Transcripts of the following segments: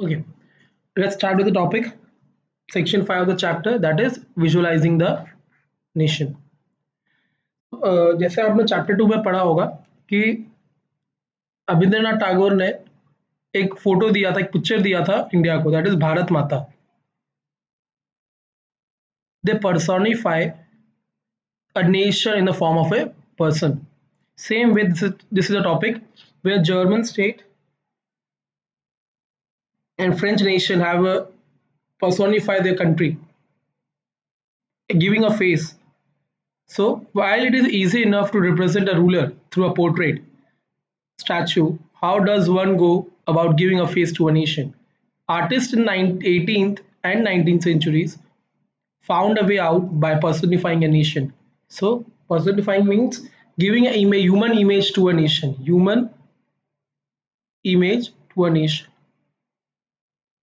Okay, let's start with the topic. Section 5 of the chapter, that is visualizing the nation. जैसे आपने chapter 2 में पढ़ा होगा कि रविंद्रनाथ टैगोर ने एक फोटो दिया था, एक पिक्चर दिया था इंडिया को, दैट इज भारत माता. दे personify a nation in the form of a person. Same way, this is a topic where German state and French nation have personified their country, giving a face. So while it is easy enough to represent a ruler through a portrait, statue, how does one go about giving a face to a nation? Artists in 18th and 19th centuries found a way out by personifying a nation. So personifying means giving a human image to a nation. Human image to a nation.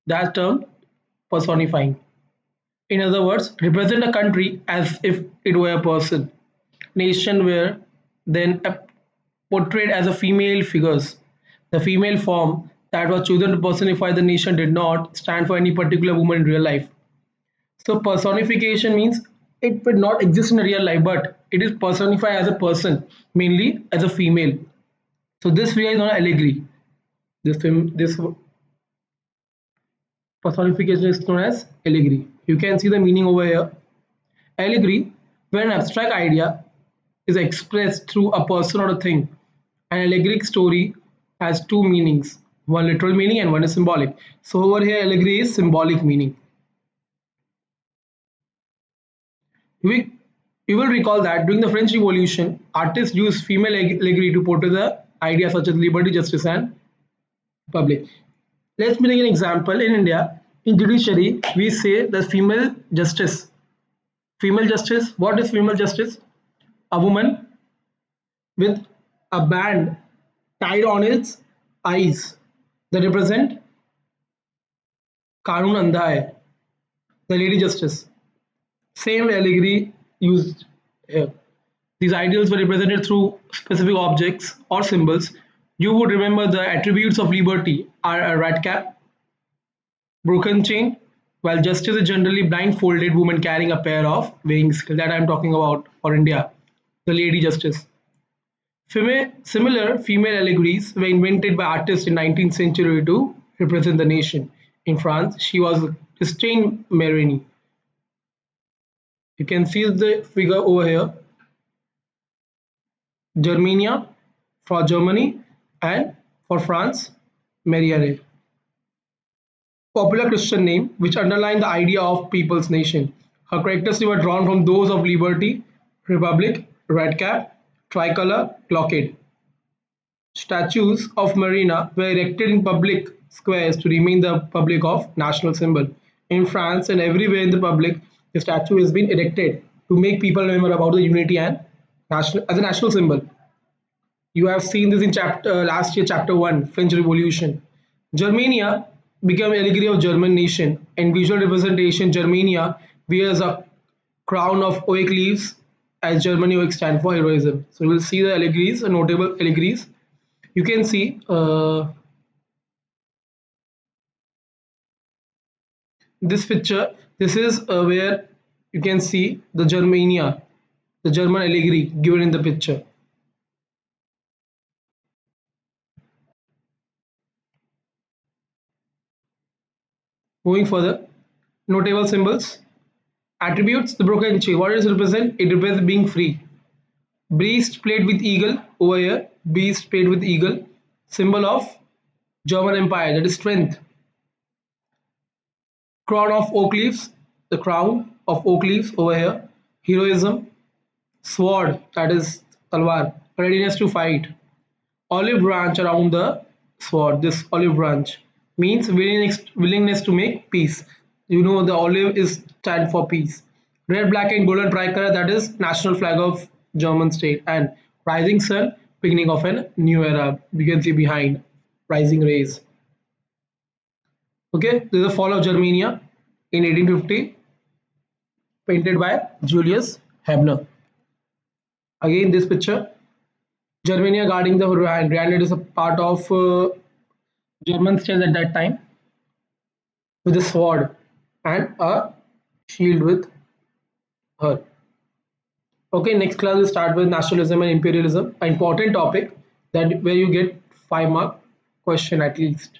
That term personifying. In other words, represent a country as if it were a person. Nation were then portrayed as a female figures. The female form that was chosen to personify the nation did not stand for any particular woman in real life. So personification means it would not exist in real life, but it is personified as a person, mainly as a female. So this figure is known as allegory. This personification is known as allegory. You can see the meaning over here. Allegory, when an abstract idea is expressed through a person or a thing, an allegoric story has two meanings, one literal meaning and one is symbolic. So over here, allegory is symbolic meaning. We, you will recall that during the French Revolution, artists used female allegory to portray the ideas such as liberty, justice, and public. Let me take an example. In India, in judiciary, we say the female justice. Female justice, what is female justice? A woman with a band tied on its eyes that represent Kanun Andha hai, the lady justice. Same allegory used here. These ideals were represented through specific objects or symbols. You would remember the attributes of liberty are a red cap, broken chain, while justice is generally blindfolded woman carrying a pair of weighing scales. That I am talking about for India, the lady justice. Similar female allegories were invented by artists in 19th century to represent the nation. In France, she was Christine Marini. You can see the figure over here. Germania for Germany and for France, Mariere. Popular Christian name which underlined the idea of people's nation. Her characteristics were drawn from those of liberty, republic, red cap, tricolor, blockade. Statues of Marina were erected in public squares to remain the public of national symbol. In France and everywhere in the public, the statue has been erected to make people remember about the unity and national as a national symbol. You have seen this in chapter last year, chapter 1, French Revolution. Germania became allegory of German nation. In visual representation, Germania wears a crown of oak leaves as Germany oak stand for heroism. So we will see the allegories, notable allegories. You can see this picture. This is where you can see the Germania, the German allegory given in the picture. Moving further, notable symbols, attributes, the broken chain. What does it represent? It represents being free. Beast played with eagle over here. Beast played with eagle, symbol of German Empire, that is strength. Crown of oak leaves, the crown of oak leaves over here. Heroism, sword, that is talwar, readiness to fight. Olive branch around the sword. This olive branch means willingness to make peace. You know the olive is stand for peace. Red, black, and golden tricolor, that is national flag of German state. And rising sun, beginning of a new era. We can see behind rising rays. Okay, this is a fall of Germania in 1850, painted by Julius Hebner. Again, this picture, Germania guarding the Rhine. Rhine is a part of German state at that time. with a sword and a shield with her. Okay, next class we start with nationalism and imperialism, an important topic that where you get 5 mark question at least.